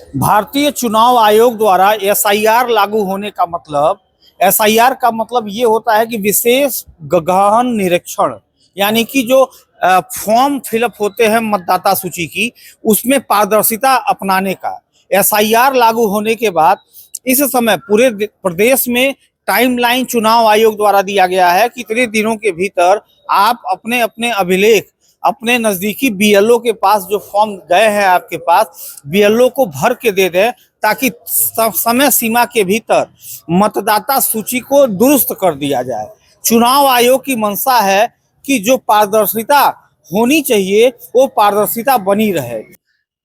भारतीय चुनाव आयोग द्वारा एसआईआर लागू होने का मतलब, एसआईआर का मतलब ये होता है कि विशेष गहन निरीक्षण, यानी कि जो फॉर्म फिलअप होते हैं मतदाता सूची की, उसमें पारदर्शिता अपनाने का। एसआईआर लागू होने के बाद इस समय पूरे प्रदेश में टाइमलाइन चुनाव आयोग द्वारा दिया गया है कि इतने दिनों के भीतर आप अपने अपने अभिलेख अपने नजदीकी बीएलओ के पास जो फॉर्म गए हैं आपके पास, बीएलओ को भर के दे दें, ताकि समय सीमा के भीतर मतदाता सूची को दुरुस्त कर दिया जाए। चुनाव आयोग की मंशा है कि जो पारदर्शिता होनी चाहिए वो पारदर्शिता बनी रहे।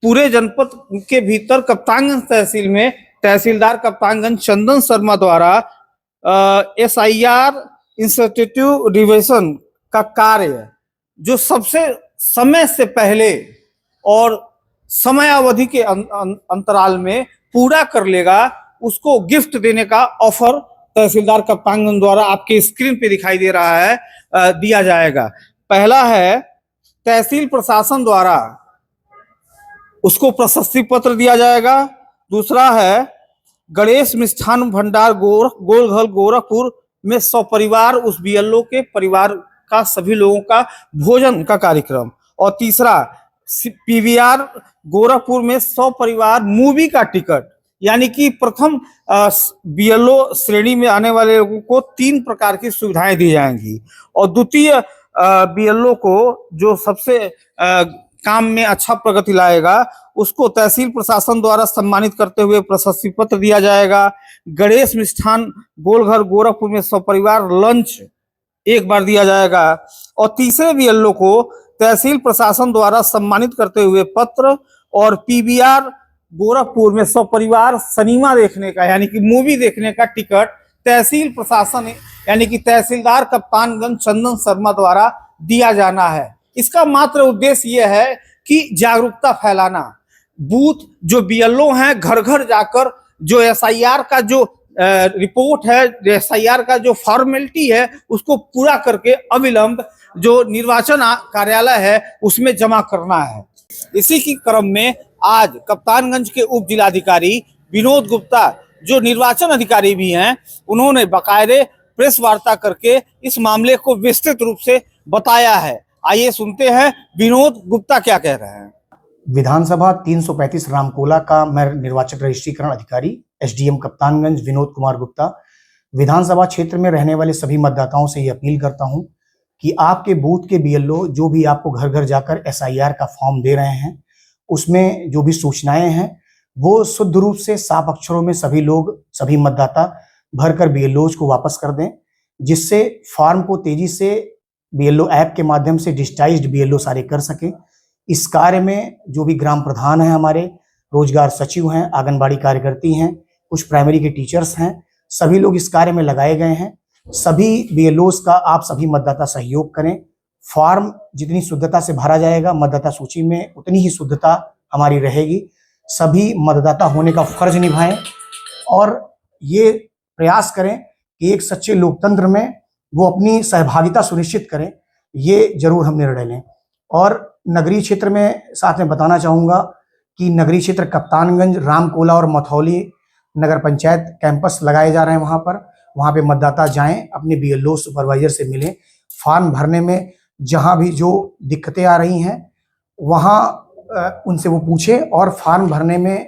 पूरे जनपद के भीतर कप्तानगंज तहसील में तहसीलदार कप्तानगंज चंदन शर्मा द्वारा एसआईआर इंस्टीट्यूट रिविजन का कार्य जो सबसे समय से पहले और समय अवधि के अंतराल में पूरा कर लेगा, उसको गिफ्ट देने का ऑफर तहसीलदार कप्तानगंज द्वारा आपके स्क्रीन पे दिखाई दे रहा है, दिया जाएगा। पहला है तहसील प्रशासन द्वारा उसको प्रशस्ति पत्र दिया जाएगा। दूसरा है गणेश मिष्ठान भंडार गोलघर गोरखपुर में सपरिवार उस बीएलओ के परिवार का सभी लोगों का भोजन का कार्यक्रम। और तीसरा पीवीआर गोरखपुर में सपरिवार मूवी का टिकट, यानी कि प्रथम बीएलओ श्रेणी में आने वाले लोगों को 3 प्रकार की सुविधाएं दी जाएंगी, और द्वितीय बीएलओ को जो सबसे काम में अच्छा प्रगति लाएगा उसको तहसील प्रशासन द्वारा सम्मानित करते हुए प्रशस्ति पत्र दिया जाएगा। गणेश मिष्ठान गोलघर गोरखपुर में सपरिवार लंच एक बार दिया जाएगा, और तीसरे बीएलओ को तहसील प्रशासन द्वारा सम्मानित करते हुए पत्र, और पीवीआर गोरखपुर में सपरिवार सिनेमा देखने का यानी कि मूवी देखने का टिकट तहसील प्रशासन यानी कि तहसीलदार कप्तानगंज चंदन शर्मा द्वारा दिया जाना है। इसका मात्र उद्देश्य यह है कि जागरूकता फैलाना। बूथ जो बीएलओ हैं घर घर जाकर जो एसआईआर का जो रिपोर्ट है, एसआईआर का जो फॉर्मेलिटी है, उसको पूरा करके अविलंब जो निर्वाचन कार्यालय है उसमें जमा करना है। इसी के क्रम में आज कप्तानगंज के उप जिलाधिकारी विनोद गुप्ता, जो निर्वाचन अधिकारी भी हैं, उन्होंने बाकायदे प्रेस वार्ता करके इस मामले को विस्तृत रूप से बताया है। आइए सुनते हैं विनोद गुप्ता क्या कह रहे हैं। विधानसभा 335 रामकोला का मैं निर्वाचन रजिस्ट्रीकरण अधिकारी एसडीएम कप्तानगंज विनोद कुमार गुप्ता विधानसभा क्षेत्र में रहने वाले सभी मतदाताओं से ये अपील करता हूं कि आपके बूथ के बीएलओ जो भी आपको घर घर जाकर एसआईआर का फॉर्म दे रहे हैं, उसमें जो भी सूचनाएं हैं वो शुद्ध रूप से साफ अक्षरों में सभी लोग सभी मतदाता भरकर बीएलओज को वापस कर दें, जिससे फॉर्म को तेजी से बीएलओ ऐप के माध्यम से डिजिटाइज्ड बीएलओ सारे कर सके। इस कार्य में जो भी ग्राम प्रधान हैं, हमारे रोजगार सचिव हैं, आंगनबाड़ी कार्यकर्ती हैं, कुछ प्राइमरी के टीचर्स हैं, सभी लोग इस कार्य में लगाए गए हैं। सभी बीएलओज का आप सभी मतदाता सहयोग करें। फॉर्म जितनी शुद्धता से भरा जाएगा, मतदाता सूची में उतनी ही शुद्धता हमारी रहेगी। सभी मतदाता होने का फर्ज निभाएं और ये प्रयास करें कि एक सच्चे लोकतंत्र में वो अपनी सहभागिता सुनिश्चित करें। ये जरूर हम निर्णय लें। और नगरीय क्षेत्र में साथ में बताना चाहूँगा कि नगरीय क्षेत्र कप्तानगंज, रामकोला और मथौली नगर पंचायत कैंपस लगाए जा रहे हैं। वहाँ पे मतदाता जाएं, अपने बीएलओ सुपरवाइजर से मिलें। फॉर्म भरने में जहाँ भी जो दिक्कतें आ रही हैं वहाँ उनसे वो पूछें, और फॉर्म भरने में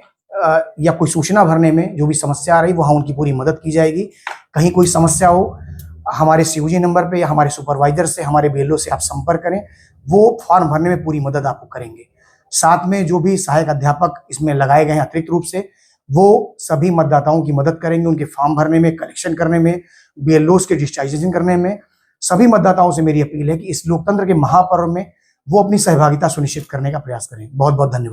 या कोई सूचना भरने में जो भी समस्या आ रही वहाँ उनकी पूरी मदद की जाएगी। कहीं कोई समस्या हो, हमारे सीओजी नंबर पे या हमारे सुपरवाइजर से, हमारे बीएलओ से आप संपर्क करें, वो फॉर्म भरने में पूरी मदद आपको करेंगे। साथ में जो भी सहायक अध्यापक इसमें लगाए गए हैं अतिरिक्त रूप से, वो सभी मतदाताओं की मदद करेंगे, उनके फॉर्म भरने में, कलेक्शन करने में, बीएलओज के डिजिटाइजेशन करने में। सभी मतदाताओं से मेरी अपील है कि इस लोकतंत्र के महापर्व में वो अपनी सहभागिता सुनिश्चित करने का प्रयास करें। बहुत बहुत धन्यवाद।